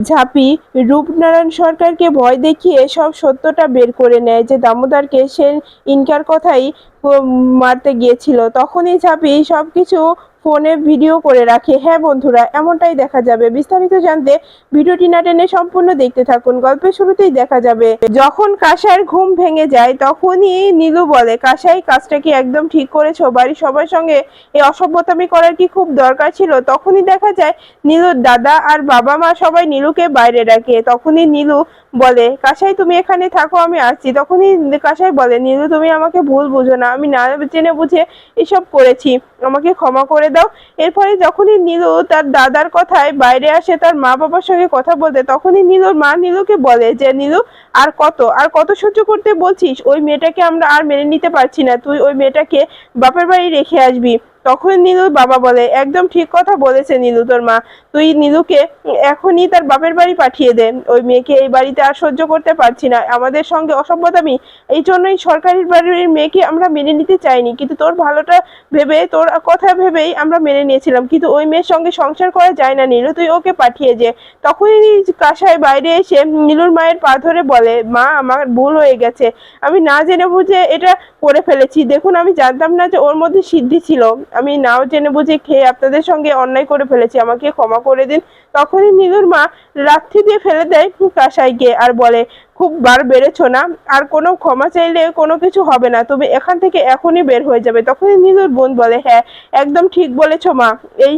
ঝাঁপি রূপনারায়ণ সরকারকে ভয় দেখিয়ে সব সত্যটা বের করে নেয় যে দামোদরকে সে ইনকার কথাই মারতে গিয়েছিল। তখনই ঝাঁপি সবকিছু ফোনে ভিডিও করে রাখে। হ্যাঁ বন্ধুরা, এমনটাই দেখা যাবে। বিস্তারিত জানতে ভিডিওটি না টেনে সম্পূর্ণ দেখতে থাকুন। গল্পের শুরুতেই দেখা যাবে যখন কাঁসাইয়ের ঘুম ভেঙে যায় তখনই নীলু বলে, কাঁসাই কাজটা কি একদম ঠিক করেছো? বাড়ির সবার সঙ্গে এই অসভ্যতামি করার কি খুব দরকার ছিল? তখনই দেখা যায় নীলুর দাদা আর বাবা মা সবাই নীলুকে বাইরে ডাকে। তখনই নীলু বলে, কাঁসাই তুমি এখানে থাকো, আমি আসছি। তখনই কাঁসাই বলে, নীলু তুমি আমাকে ভুল বুঝো না, আমি না জেনে বুঝে এসব করেছি, আমাকে ক্ষমা করে দাও। এরপরে যখনই নীলু তার দাদার কথায় বাইরে আসে তার মা বাবার সঙ্গে কথা বলতে, তখনই নীলুর মা নীলুকে বলে যে, নীলু আর কত সহ্য করতে বলছিস? ওই মেয়েটাকে আমরা আর মেনে নিতে পারছি না, তুই ওই মেয়েটাকে বাপের বাড়ি রেখে আসবি। তখন নীলুর বাবা বলে, একদম ঠিক কথা বলেছে নীলু তোর মা, তুই নীলুকে এখনই তার বাপের বাড়ি পাঠিয়ে দে, ওই মেয়েকে এই বাড়িতে আর সহ্য করতে পারছি না, আমাদের সঙ্গে অসভ্যতামি, এই জন্যই সরকারি বাড়ির মেয়েকে আমরা মেনে নিতে চাইনি, কিন্তু তোর ভালোটা ভেবে, তোর কথা ভেবেই আমরা মেনে নিয়েছিলাম, কিন্তু ওই মেয়ের সঙ্গে সংসার করা যায় না নীলু, তুই ওকে পাঠিয়ে দে। তখনই কাসাই বাইরে এসে নীলুর মায়ের পা ধরে বলে, মা আমার ভুল হয়ে গেছে, আমি না জেনে বুঝে এটা করে ফেলেছি, দেখুন আমি জানতাম না যে ওর মধ্যে সিদ্ধি ছিল, আমি নাও জেনে বুঝে খেয়ে আপনাদের সঙ্গে অন্যায় করে ফেলেছি, আমাকে ক্ষমা করে দিন। তখনই নীলুর মা লাথি দিয়ে ফেলে দেয় কাসাইকে আর বলে, খুব বার বেড়েছো না, আর কোনো ক্ষমা চাইলে কোনো কিছু হবে না, তুমি এখান থেকে এখনই বের হয়ে যাবে। তখনই নীলুর বোন বলে, হ্যাঁ একদম ঠিক বলেছো মা, এই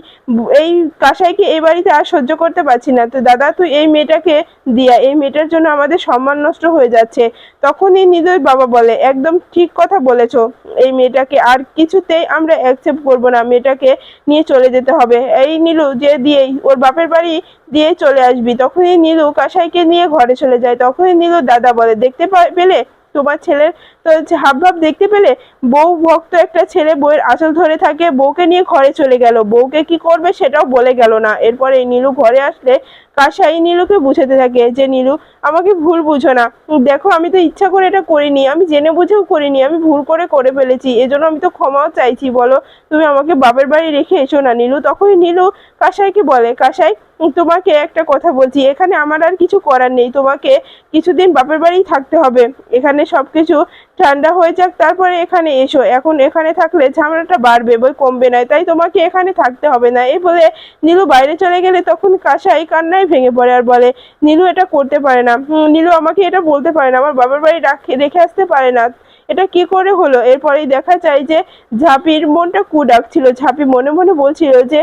এই কাসাইকে এই বাড়িতে আর সহ্য করতে পারছি না, তো দাদা তুই এই মেয়েটাকে দিয়া, এই মেয়েটার জন্য আমাদের সম্মান নষ্ট হয়ে যাচ্ছে। তখনই নীলুর বাবা বলে, একদম ঠিক কথা বলেছো, এই মেয়েটাকে আর কিছুতেই আমরা অ্যাকসেপ্ট করবো না, মেয়েটাকে নিয়ে চলে যেতে হবে, এই নীলু যে দিয়েই ওর বাপের বাড়ি দিয়ে চলে আসবি। তখনই নীলু কাসাইকে নিয়ে ঘরে চলে যায়। তখনই নীলুর দাদা বলে, দেখতে পেলে তোমার ছেলের তো হাব ভাব, দেখতে পেলে বউ ভক্ত একটা ছেলে বউয়ের আঁচল ধরে থাকে, বউকে নিয়ে ঘরে চলে গেল, বউকে কি করবে সেটাও বলে গেল না। এরপরে নীলু ঘরে আসলে কাসাই নীলুকে বুঝাতে থাকে যে, নীলু আমাকে ভুল বুঝো না, দেখো আমি তো ইচ্ছা করে এটা করিনি, আমি জেনে বুঝেও করিনি, আমি ভুল করে ফেলেছি, এজন্য আমি তো ক্ষমাও চাইছি, বলো তুমি আমাকে বাপের বাড়ি রেখে এসো না নীলু। তখনই নীলু কাসাইকে বলে, কাসাই তোমাকে একটা কথা বলছি, এখানে আমার আর কিছু করার নেই, তোমাকে কিছুদিন বাপের বাড়ি থাকতে হবে, এখানে সবকিছু ঠান্ডা হয়ে যাক তারপরে এখানে এসো, এখন এখানে থাকলে ঝামেলাটা বাড়বে বই কমবে না, তাই তোমাকে এখানে থাকতে হবে না। এই বলে নীলু বাইরে চলে গেলে তখন কাসাই কান্নায় ভেঙে পড়ে আর বলে, নীলু এটা করতে পারে না, নীলু আমাকে এটা বলতে পারে না, আমার বাবার বাড়ি রেখে আসতে পারে না, এটা কি করে হলো। এরপরেই দেখা যায় যে ঝাঁপির মনটা ডাকছিল, ঝাঁপি মনে মনে বলছিল যে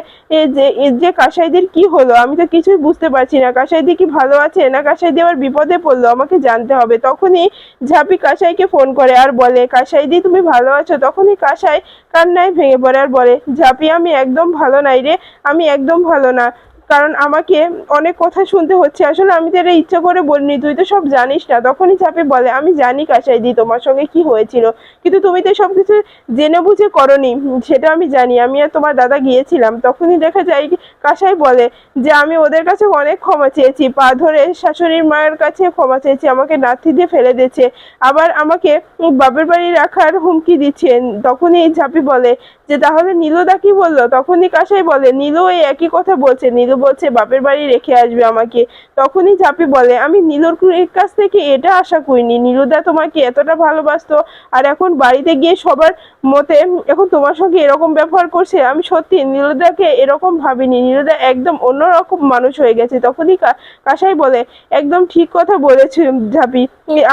যে কাসাইদের কি হলো, আমি তো কিছুই বুঝতে পারছি না, কাসাইদি কি ভালো আছে না কাসাইদি আবার বিপদে পড়লো, আমাকে জানতে হবে। তখনই ঝাঁপি কাসাইকে ফোন করে আর বলে, কাসাইদি তুমি ভালো আছো? তখনই কাসাই কান্নায় ভেঙে পড়ে আর বলে, ঝাঁপি আমি একদম ভালো নাই রে, আমি একদম ভালো না, কারণ আমাকে অনেক কথা শুনতে হচ্ছে, আসলে আমি তো এটা ইচ্ছা করে বলিনি, তুই তো সব জানিস না। তখনই ঝাঁপি বলে, আমি জানি কাসাইদি তোমার সঙ্গে কি হয়েছিল, কিন্তু তুমি তো সবকিছু জেনে বুঝে করনি, সেটা আমি জানি, আমি আর তোমার দাদা গিয়েছিলাম। তখনই দেখা যায় কাসাই বলে যে, আমি ওদের কাছে অনেক ক্ষমা চেয়েছি, পা ধরে শাশুড়ির মায়ের কাছে ক্ষমা চেয়েছি, আমাকে লাথি দিয়ে ফেলে দিয়েছে, আবার আমাকে বাপের বাড়ি রাখার হুমকি দিচ্ছেন। তখনই ঝাঁপি বলে যে, তাহলে নীলুদা কি বললো? তখনই কাসাই বলে, নীলু এই একই কথা বলছে, নীলু বলছে বাপের বাড়ি রেখে আসবে আমাকে। তখনই ঝাঁপি বলে, আমি নীলুর কাছ থেকে এটা আশা করিনি, নীলুদা তোমাকে এতটা ভালোবাসতো, আর এখন বাড়িতে গিয়ে সবার মতে এখন তোমার সঙ্গে এরকম ব্যবহার করছে, আমি সত্যি নীলুদাকে এরকম ভাবিনি, নীলুদা একদম অন্যরকম মানুষ হয়ে গেছে। তখনই কাসাই বলে, একদম ঠিক কথা বলেছে ঝাঁপি,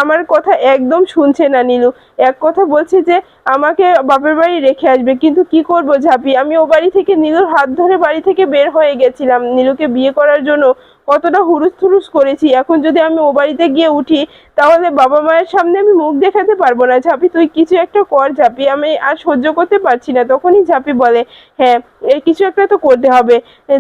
আমার কথা একদম শুনছে না নীলু, এক কথা বলছে যে আমাকে বাপের বাড়ি রেখে আসবে, কিন্তু কি করব ঝাঁপি, আমি ও বাড়ি থেকে নীলুর হাত ধরে বাড়ি থেকে বের হয়ে গেছিলাম, নীলুকে বিয়ে করার জন্য কতটা হুরুস থুরুস করেছি, এখন যদি আমি ও বাড়িতে গিয়ে উঠি তাহলে বাবা মায়ের সামনে আমি মুখ দেখাতে পারবো না, ঝাঁপি তুই কিছু একটা কর ঝাঁপি, আমি আর সহ্য করতে পারছি না। তখনই ঝাঁপি বলে, হ্যাঁ এর কিছু একটা তো করতে হবে,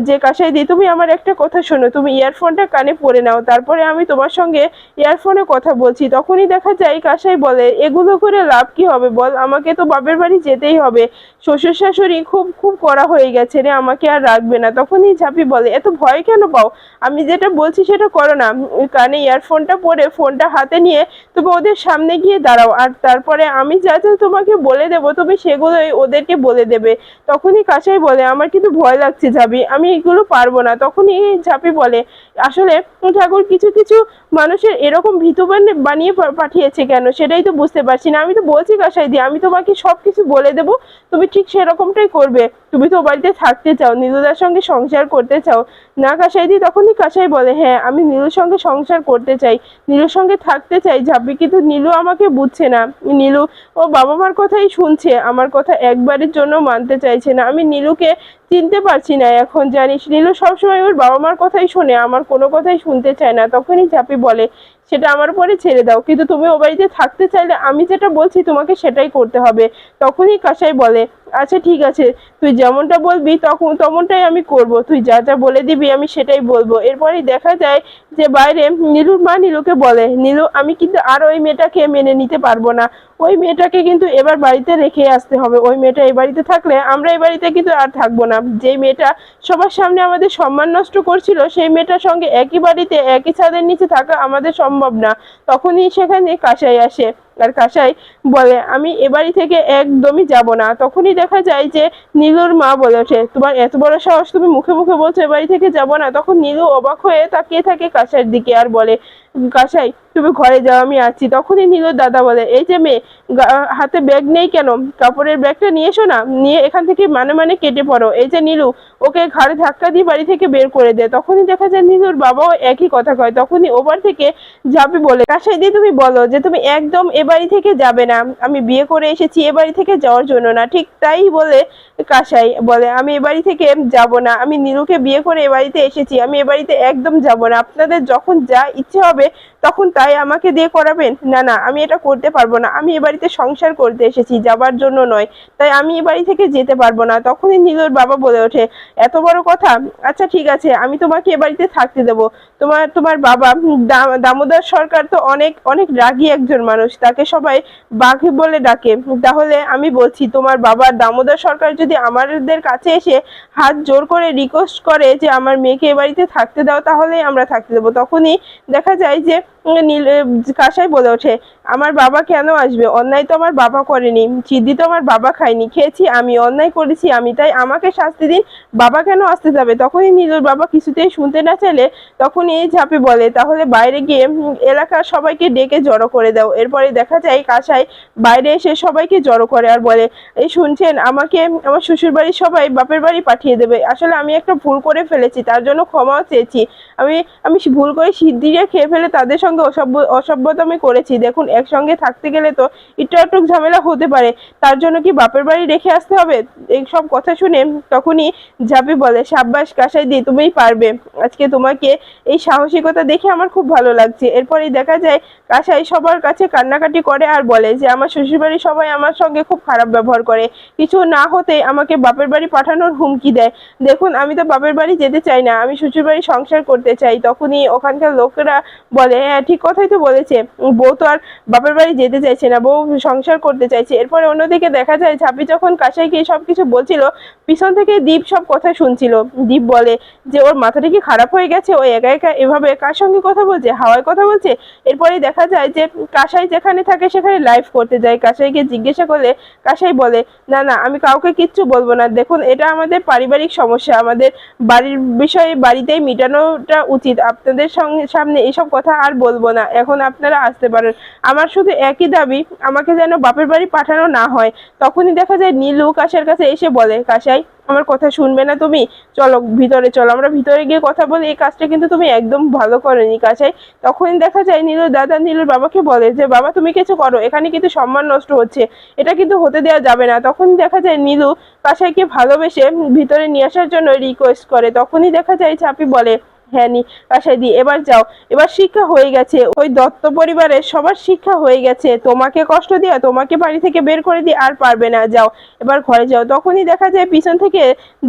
যে কাসাই দি তুমি আমার একটা কথা শোনো, তুমি ইয়ারফোনটা কানে পরে নাও, তারপরে আমি তোমার সঙ্গে ইয়ারফোনে কথা বলছি। তখনই দেখা যায় কাসাই বলে, এগুলো করে লাভ কি হবে বল, আমাকে তো বাপের বাড়ি যেতেই হবে, শ্বশুর শাশুড়ি খুব খুব কড়া হয়ে গেছে রে, আমাকে আর রাখবে না। তখনই ঝাঁপি বলে, এত ভয় কেন পাও, আমি আমি যেটা বলছি সেটা করো না। কানে ইয়ারফোনটা পরে ফোনটা হাতে নিয়ে তুমি ওদের সামনে গিয়ে দাঁড়াও, আর তারপরে আমি যা যা তোমাকে বলে দেবো তুমি সেগুলোই ওদেরকে বলে দেবে। তখনই কাসাই বলে আমার কিন্তু ভয় লাগছে ঝাঁপি, আমি এগুলো পারবো না। তখনই ঝাঁপি বলে আসলে ঠাকুর কিছু কিছু মানুষের এরকম ভীতু বানিয়ে পাঠিয়েছে কেন সেটাই তো বুঝতে পারছি না। আমি তো বলছি কাসাই দি আমি তোমাকে সব কিছু বলে দেবো, তুমি ঠিক সেরকমটাই করবে। তুমি তো ও বাড়িতে থাকতে চাও, নীলুদার সঙ্গে সংসার করতে চাও না কাসাই দি? তখনই কাসাই বলে হ্যাঁ আমি নীলুর সঙ্গে সংসার করতে চাই, নীলুর সঙ্গে থাকতে চাই ঝাঁপি, কিন্তু নীলু আমাকে বুঝছে না। নীলু ও বাবা মার কথাই শুনছে, আমার কথা একবারের জন্য মানতে চাইছে না। আমি নীলুকে চিনতে পারছি না এখন, জানিস নীলু সবসময় ওর বাবা মার কথাই শোনে, আমার কোনো কথাই শুনতে চায় না। তখনই ঝাঁপি বলে সেটা আমার উপরে ছেড়ে দাও, কিন্তু তুমি ও বাড়িতে থাকতে চাইলে আমি যেটা বলছি তোমাকে সেটাই করতে হবে। তখনই কাসাই বলে আচ্ছা ঠিক আছে, তুই যেমনটা বলবি তখন তেমনটাই আমি করব, তুই যা যা বলে দিবি আমি সেটাই বলবো। এরপরেই দেখা যায় যে বাইরে নীলুর মা নীলুকে বলে নীলু আমি কিন্তু আর ওই মেয়েটাকে মেনে নিতে পারবো না, ওই মেয়েটাকে কিন্তু এবার বাড়িতে রেখে আসতে হবে। ওই মেয়েটা এই বাড়িতে থাকলে আমরা এই বাড়িতে কিন্তু আর থাকবো না। যেই মেয়েটা সবার সামনে আমাদের সম্মান নষ্ট করছিল সেই মেয়েটার সঙ্গে একই বাড়িতে একই ছাদের নিচে থাকা আমাদের সম্ভব না। তখনই সেখানে কাসাই আসে, আর কাসাই বলে আমি এ বাড়ি থেকে একদমই যাব না। তখনই দেখা যায় যে নীলুর মা বলে ওঠে তোমার এত বড় সাহস, তুমি মুখে মুখে বলছো এ বাড়ি থেকে যাব না? তখন নীলু অবাক হয়ে তাকিয়ে থাকে কাসাইয়ের দিকে আর বলে কাসাই তুমি ঘরে যাও আমি আছি। তখনই নীলুর দাদা বলে এই যে মেয়ে হাতে ব্যাগ নেই কেন, কাপড়ের ব্যাগটা নিয়ে এসো না, নিয়ে এখান থেকে মানে মানে কেটে পড়ো। এই যে নীলু ওকে ঘাড়ে ধাক্কা দিয়ে বাড়ি থেকে বের করে দেয়। তখনই দেখা যায় নীলুর বাবাও একই কথা কয়। তখনই ওপার থেকে ঝাঁপি বলে কাসাই দি তুমি বলো যে তুমি একদম এ বাড়ি থেকে যাবে না, আমি বিয়ে করে এসেছি এ বাড়ি থেকে যাওয়ার জন্য না। ঠিক তাই বলে কাসাই বলে আমি এ বাড়ি থেকে যাব না, আমি নীলুকে বিয়ে করে এ বাড়িতে এসেছি, আমি এ বাড়িতে একদম যাব না। আপনাদের যখন যা ইচ্ছে হবে তখন তাই আমাকে দিয়ে করাবেন? না না আমি এটা করতে পারবো না, আমি এ বাড়িতে সংসার করতে এসেছি যাবার জন্য নয়, তাই আমি এ বাড়ি থেকে যেতে পারবো না। তখনই নীলুর বাবা বলে ওঠে এত বড় কথা, আচ্ছা ঠিক আছে আমি তোমাকে এ বাড়িতে থাকতে দেবো। তোমার বাবা দামোদর সরকার তো অনেক অনেক রাগী একজন মানুষ, তাকে সবাই বাঘ বলে ডাকে। তাহলে আমি বলছি তোমার বাবা দামোদর সরকার যদি আমাদের কাছে এসে হাত জোর করে রিকোয়েস্ট করে যে আমার মেয়েকে এ বাড়িতে থাকতে দাও তাহলেই আমরা থাকতে দেবো। তখনই দেখা যায় যে কাসাই বলে ওঠে আমার বাবা কেন আসবে, অন্যায় তো আমার বাবা করেনি, সিদ্ধি তো আমার বাবা খায়নি, খেয়েছি আমি, অন্যায় করেছি আমি, তাই আমাকে শাস্তি দিন, বাবা কেন আসতে যাবে? তখনই নীলুর বাবা কিছুতেই শুনতে না চাইলে তখনই ঝাঁপি বলে তাহলে বাইরে গিয়ে এলাকার সবাইকে ডেকে জড়ো করে দাও। এরপরে দেখা যায় কাসাই বাইরে এসে সবাইকে জড়ো করে আর বলে এই শুনছেন আমাকে আমার শ্বশুর বাড়ির সবাই বাপের বাড়ি পাঠিয়ে দেবে, আসলে আমি একটা ভুল করে ফেলেছি তার জন্য ক্ষমাও চেয়েছি, আমি আমি ভুল করে সিদ্ধিরে খেয়ে ফেলে তাদের সঙ্গে অসভ্যতামি করেছি, দেখুন একসঙ্গে থাকতে গেলে তো একটু একটু ঝামেলা হতে পারে, তার জন্য কি বাপের বাড়ি রেখে আসতে হবে? এই সব কথা শুনে তখনই ঝাঁপি বলে সাব্বাস কাসাই দি তুমিই পারবে, আজকে তোমাকে এই সাহসিকতা দেখে আমার খুব ভালো লাগছে। এরপরেই দেখা যায় কাসাই সবার কাছে কান্নাকাটি করে আর বলে যে আমার শ্বশুরবাড়ির সবাই আমার সঙ্গে খুব খারাপ ব্যবহার করে, কিছু না হতেই আমাকে বাপের বাড়ি পাঠানোর হুমকি দেয়, দেখুন আমি তো বাপের বাড়ি যেতে চাই না, আমি শ্বশুর বাড়ি সংসার করতে চাই। তখনই ওখানকার লোকেরা বলে হ্যাঁ ঠিক কথাই তো বলেছে, বউ তো আর বাপের বাড়ি যেতে চাইছে না, বউ সংসার করতে চাইছে। এরপরে অন্যদিকে দেখা যায় ঝাঁপি যখন কাসাইকে সবকিছু বলছিল পিছন থেকে দীপ সব কথা শুনছিল। দীপ বলে যে ওর মাথাটা কি খারাপ হয়ে গেছে, ও একা একা এভাবে কার সঙ্গে কথা বলছে, হাওয়ায় কথা বলছে। এরপরেই দেখা যায় যে কাসাই যেখানে থাকে সেখানে লাইভ করতে যায়। কাসাইকে জিজ্ঞাসা করলে কাসাই বলে না না আমি কাউকে কিচ্ছু বলবো না, দেখুন এটা আমাদের পারিবারিক সমস্যা, আমাদের বাড়ির বিষয়ে বাড়িতেই মেটানোটা উচিত, আপনাদের সঙ্গে সামনে এসব কথা আর বলবো না, এখন আপনারা আসতে পারেন। আমার শুধু একই দাবি আমাকে যেন বাপের বাড়ি পাঠানো না হয়। তখনই দেখা যায় নীলু কাসাইয়ের কাছে এসে বলে কাসাই আমার কথা শুনবে না তুমি, চলো ভিতরে চলো, আমরা ভিতরে গিয়ে কথা বলি, এই কাজটা কিন্তু তুমি একদম ভালো করোনি কাসাই। তখনই দেখা যায় নীলুর দাদা নীলুর বাবাকে বলে যে বাবা তুমি কিছু করো, এখানে কিন্তু সম্মান নষ্ট হচ্ছে, এটা কিন্তু হতে দেওয়া যাবে না। তখনই দেখা যায় নীলু কাসাইকে ভালোবেসে ভিতরে নিয়ে আসার জন্য রিকোয়েস্ট করে। তখনই দেখা যায় চাপি বলে হ্যাঁ নি কাসাই দি এবার যাও, এবার শিক্ষা হয়ে গেছে, ওই দত্ত পরিবারের সবার শিক্ষা হয়ে গেছে, তোমাকে কষ্ট দিয়া তোমাকে বাড়ি থেকে বের করে দিয়ে আর পারবে না, যাও এবার ঘরে যাও। তখনই দেখা যায় পিছন থেকে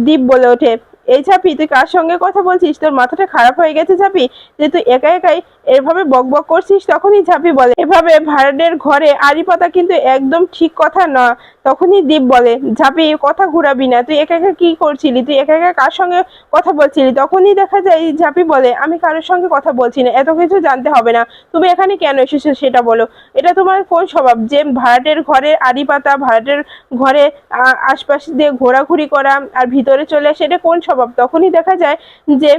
দীপ বলে ওঠে এই ঝাঁপি তুই কার সঙ্গে কথা বলছিস? তোর মাথাটা খারাপ হয়ে গেছে ঝাঁপি, যে তুই একা একাই এভাবে বক বক করছিস? তখনই ঝাঁপি বলে, এভাবে ভাড়াটের ঘরে আড়ি পাতা কিন্তু একদম ঠিক কথা না। তখনই দীপ বলে, ঝাঁপি কথা ঘুরাবি না, তুই একা একা কি করছিলি? তুই একা একা কার সঙ্গে কথা বলছিলি? তখনই দেখা যায় ঝাঁপি বলে, আমি কারোর সঙ্গে কথা বলছি না, এত কিছু জানতে হবে না, তুমি এখানে কেন এসেছো সেটা বলো। এটা তোমার কোন স্বভাব যে ভাড়াটের ঘরে আড়ি পাতা, ভাড়াটের ঘরে আশপাশ দিয়ে ঘোরাঘুরি করা আর ভিতরে চলে আসে, এটা কোন স্বভাব? তখনই দেখা যায় যে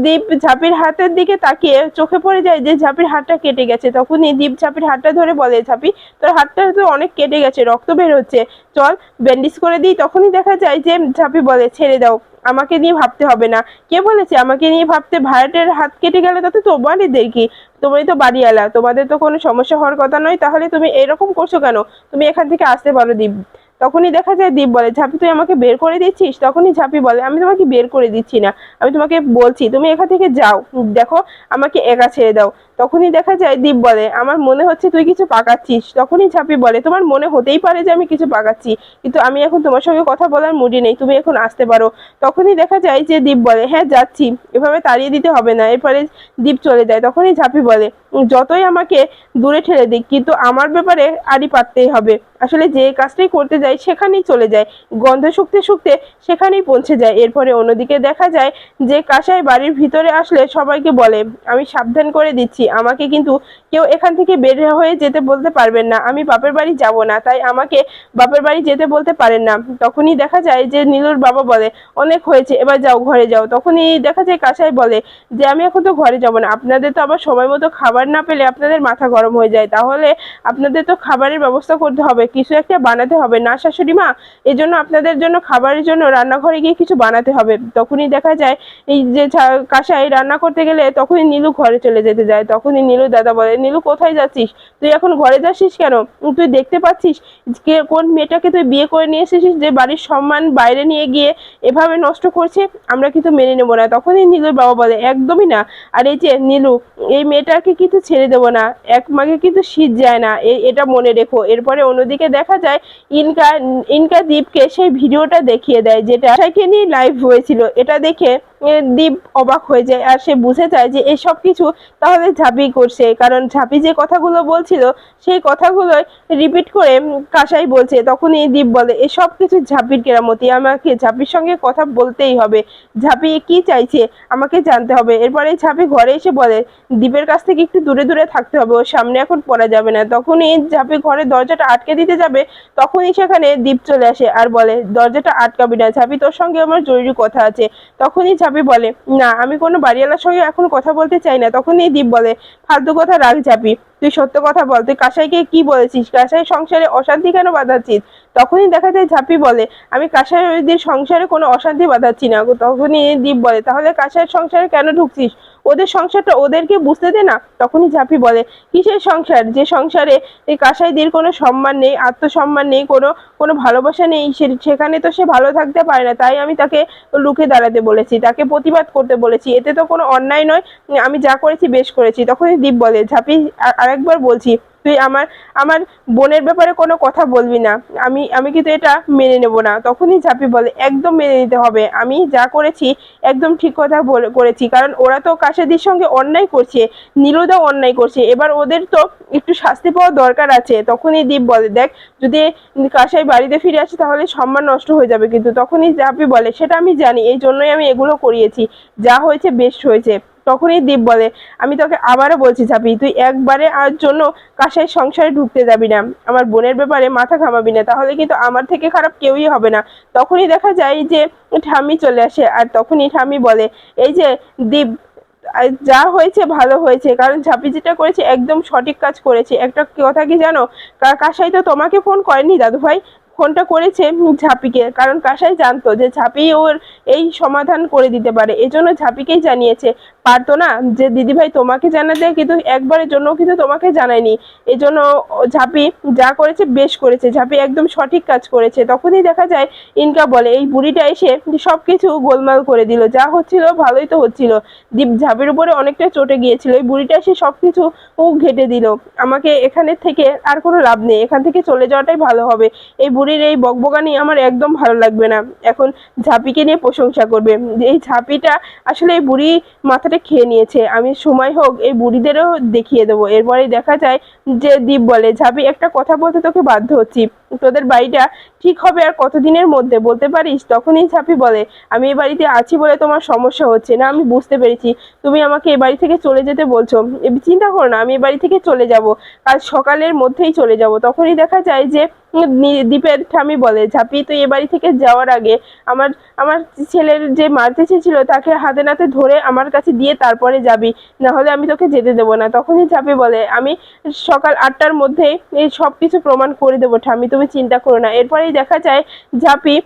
দীপ ঝাঁপির হাতের দিকে তাকিয়ে চোখে পড়ে যায় যে ঝাঁপির হাতটা কেটে গেছে। তখনই দীপ ঝাঁপির হাতটা ধরে বলে, ঝাঁপি তোর হাতটা তো অনেক কেটে গেছে, রক্ত বের হচ্ছে, চল ব্যান্ডেজ করে দিই। তখনই দেখা যায় যে ঝাঁপি বলে, ছেড়ে দাও, আমাকে নিয়ে ভাবতে হবে না। কে বলেছে আমাকে নিয়ে ভাবতে? ভাড়াটের হাত কেটে গেলে তাতে তোমাদের কি? তোমরাই তো বাড়িওয়ালা, তোমাদের তো কোনো সমস্যা হওয়ার কথা নয়, তাহলে তুমি এরকম করছো কেন? তুমি এখান থেকে আসতে পারো দীপ। তখনই দেখা যায় দীপ বলে, ঝাঁপি তুই আমাকে বের করে দিচ্ছিস? তখনই ঝাঁপি বলে, আমি তোমাকে বের করে দিচ্ছি না, আমি তোমাকে বলছি তুমি এখান থেকে যাও, দেখো আমাকে একা ছেড়ে দাও। তখনই দেখা যায় দীপ বলে, আমার মনে হচ্ছে তুই কিছু পাকাচ্ছিস। তখনই ঝাঁপি বলে, তোমার মনে হতেই পারে যে আমি কিছু পাকাচ্ছি, কিন্তু আমি এখন তোমার সঙ্গে কথা বলার মুডে নেই, তুমি এখন আসতে পারো। তখনই দেখা যায় যে দীপ বলে, হ্যাঁ যাচ্ছি, এভাবে তাড়িয়ে দিতে হবে না। এরপরে দীপ চলে যায়। তখনই ঝাঁপি বলে, যতই আমাকে দূরে ঠেলে দিক, কিন্তু আমার ব্যাপারে আড়ি পাততেই হবে। আসলে যে কাজটাই করতে যায় সেখানেই চলে যায়, গন্ধ শুকতে শুকতে সেখানেই পৌঁছে যায়। এরপরে অন্যদিকে দেখা যায় যে কাসাই বাড়ির ভিতরে আসলে সবাইকে বলে, আমি সাবধান করে দিচ্ছি, আমাকে কিন্তু কেউ এখান থেকে বের হয়ে যেতে বলতে পারবেন না, আমি বাপের বাড়ি যাব না, তাই আমাকে বাপের বাড়ি যেতে বলতে পারেন না। তখনই দেখা যায় যে নীলুর বাবা বলে, অনেক হয়েছে, এবার যাও ঘরে যাও। তখনই দেখা যায় কাসাই বলে যে, আমি এখন তো ঘরে যাব না, আপনাদের তো আবার সময় মতো খাবার না পেলে আপনাদের মাথা গরম হয়ে যায়, তাহলে আপনাদের তো খাবারের ব্যবস্থা করতে হবে, কিছু একটা বানাতে হবে না শাশুড়ি মা? এই জন্য আপনাদের জন্য খাবারের জন্য রান্নাঘরে গিয়ে কিছু বানাতে হবে। তখনই দেখা যায় এই যে কাসাই রান্না করতে গেলে তখনই নীলু ঘরে চলে যেতে যায়। তখনই নীলু দাদা বলে, নীলু কোথায় যাচ্ছিস? তুই এখন ঘরে যাচ্ছিস কেন? তুই দেখতে পাচ্ছিস কে কোন মেয়েটাকে তুই বিয়ে করে নিয়ে এসেছিস, যে বাড়ির সম্মান বাইরে নিয়ে গিয়ে এভাবে নষ্ট করছে, আমরা কিন্তু মেনে নেবো না। তখনই নীলুর বাবা বলে, একদমই না, আর এই যে নীলু, এই মেয়েটাকে কিন্তু ছেড়ে দেবো না, এক মাকে কিন্তু শীত যায় না, এটা মনে রেখো। এরপরে অন্যদিকে দেখা যায় ইনকা ইনকা দীপকে সেই ভিডিওটা দেখিয়ে দেয়, যেটা আশাকে নিয়ে লাইভ হয়েছিল। এটা দেখে দীপ অবাক হয়ে যায়, আর সে বুঝে যায় যে এসব কিছু তাহলে ঝাঁপি করছে, কারণ ঝাঁপি যে কথাগুলো বলছিল সেই কথাগুলো রিপিট করে কাসাই বলছে। তখনই দীপ বলে, এসব কিছু ঝাঁপির কেরামতি, আমাকে ঝাঁপির সঙ্গে কথা বলতেই হবে, ঝাঁপি কি চাইছে আমাকে জানতে হবে। এরপরে ঝাঁপি ঘরে এসে বলে, দীপের কাছ থেকে একটু দূরে দূরে থাকতে হবে, ওর সামনে এখন পড়া যাবে না। তখনই ঝাঁপি ঘরের দরজাটা আটকে দিতে যাবে, তখনই সেখানে দীপ চলে আসে আর বলে, দরজাটা আটকাবি না ঝাঁপি, তোর সঙ্গে আমার জরুরি কথা আছে। তখনই ঝাঁপি বলে, না আমি কোনো বাড়িওয়ালার সঙ্গে এখন কথা বলতে চাই না। তখনই দীপ বলে, ফালতু কথা রাখ ঝাঁপি, তুই সত্য কথা বল, তুই কাসাইকে কি বলেছিস? কাসাই সংসারে অশান্তি কেন বাঁধাচ্ছিস? তখনই দেখা যায় ঝাঁপি বলে, আমি কাসাইদের সংসারে কোনো অশান্তি বাঁধাচ্ছি না। তখনই দীপ বলে, তাহলে কাসাইয়ের সংসারে কেন ঢুকছিস? ওদের সংসারটা ওদেরকে বুঝতে দে না। তখনই ঝাঁপি বলে, কিসের সংসার? যে সংসারে এই কাসাইদের কোনো সম্মান নেই, আত্মসম্মান নেই, কোনো কোনো ভালোবাসা নেই, সেখানে তো সে ভালো থাকতে পারে না। তাই আমি তাকে রুখে দাঁড়াতে বলেছি, তাকে প্রতিবাদ করতে বলেছি, এতে তো কোনো অন্যায় নয়, আমি যা করেছি বেশ করেছি। তখনই দীপ বলে, ঝাঁপি আরেকবার বলছি, তুই আমার আমার বোনের ব্যাপারে কোনো কথা বলবি না, আমি আমি কিন্তু এটা মেনে নেব না। তখনই ঝাঁপি বলে, একদম মেনে নিতে হবে, আমি যা করেছি একদম ঠিক কথা করেছি, কারণ ওরা তো কাশেদির সঙ্গে অন্যায় করছে, নীলুদাও অন্যায় করছে, এবার ওদের তো একটু শাস্তি পাওয়া দরকার আছে। তখনই দীপ বলে, দেখ যদি কাসাই বাড়িতে ফিরে আসে তাহলে সম্মান নষ্ট হয়ে যাবে কিন্তু। তখনই ঝাঁপি বলে, সেটা আমি জানি, এই জন্যই আমি এগুলো করিয়েছি, যা হয়েছে বেশ হয়েছে। তখনই দীপ বলে, আমি তোকে আবারও বলছি ঝাঁপি, তুই একবারে আর জন্য কাসাই সংসারে ঢুকতে যাবি না, আমার বোনের ব্যাপারে মাথা ঘামাবি না, তাহলে কিন্তু আমার থেকে খারাপ কেউই হবে না। তখনই দেখা যায় যে ঠাম্মি চলে আসে, আর তখনই ঠাম্মি বলে, এই যে দীপ, যা হয়েছে ভালো হয়েছে, কারণ ঝাঁপি যেটা করেছে একদম সঠিক কাজ করেছে। একটা কথা কি জানো, কাসাই তো তোমাকে ফোন করেনি দাদু ভাই, ফোনটা করেছে ঝাঁপিকে, কারণ কাসাই জানতো যে ঝাঁপি ওর এই সমাধান করে দিতে পারে, এজন্য ঝাঁপিকেই জানিয়েছে। পারতো না যে দিদি ভাই তোমাকে জানাতে, কিন্তু একবারের জন্য কিন্তু তোমাকে জানায়নি, এজন্য ঝাঁপি যা করেছে বেশ করেছে, ঝাঁপি একদম সঠিক কাজ করেছে। তখনই দেখা যায় ইনকা বলে, এই বুড়িটা এসে সবকিছু গোলমাল করে দিল, যা হচ্ছিল ভালোই তো হচ্ছিল, দীপ ঝাঁপির উপরে অনেকটা চটে গিয়েছিল, এই বুড়িটা এসে সবকিছু ঘেটে দিল, আমাকে এখানে থেকে আর কোনো লাভ নেই, এখান থেকে চলে যাওয়াটাই ভালো হবে। এই বুড়ি বুড়ির এই বকবকানি আমার একদম ভালো লাগবে না। এখন ঝাঁপিকে নিয়ে প্রশংসা করবে। এই ঝাঁপিটা আসলে এই বুড়ি মাথাটা খেয়ে নিয়েছে। আমি সময় হোক এই বুড়িদেরও দেখিয়ে দেবো। এরপরেই দেখা যায় যে দীপ বলে, ঝাঁপি একটা কথা বলতে তোকে বাধ্য হচ্ছি। তোদের বাড়িটা ঠিক হবে আর কতদিনের মধ্যে বলতে পারিস? তখনই ঝাঁপি বলে, আমি এই বাড়িতে আছি বলে তোমার সমস্যা হচ্ছে না, আমি বুঝতে পেরেছি। তুমি আমাকে এ বাড়ি থেকে চলে যেতে বলছো। চিন্তা করো না, আমি এ বাড়ি থেকে চলে যাব। কাল সকালের মধ্যেই চলে যাব। তখনই দেখা যায় যে দীপের ঠাম্মি বলে, ঝাঁপি তুই এ বাড়ি থেকে যাওয়ার আগে আমার আমার ছেলের যে মারতে চেয়েছিল তাকে হাতে নাতে ধরে আমার কাছে দিয়ে তারপরে যাবি, না হলে আমি তোকে যেতে দেবো না। তখনই ঝাঁপি বলে, আমি সকাল 8টার মধ্যেই এই সব কিছু প্রমাণ করে দেবো ঠাম্মি, তুমি চিন্তা করো না। এরপরেই দেখা যায় ঝাঁপি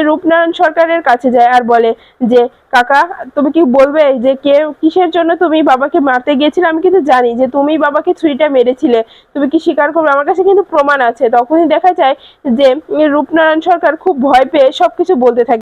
রূপনারায়ণ সরকারের কাছে যায় আর বলে যে, কাকা তুমি কি বলবে যে কিসের জন্য তুমি বাবাকে মারতে গিয়েছিলে? আমি কিন্তু জানি যে তুমি বাবাকে ছুরিটা মেরেছিলে, তুমি কি স্বীকার করবে? আমার কাছে কিন্তু প্রমাণ আছে। তখনই দেখা যায় যে রূপনারায়ণ সরকার খুব ভয় পেয়ে সবকিছু বলতে থাকে।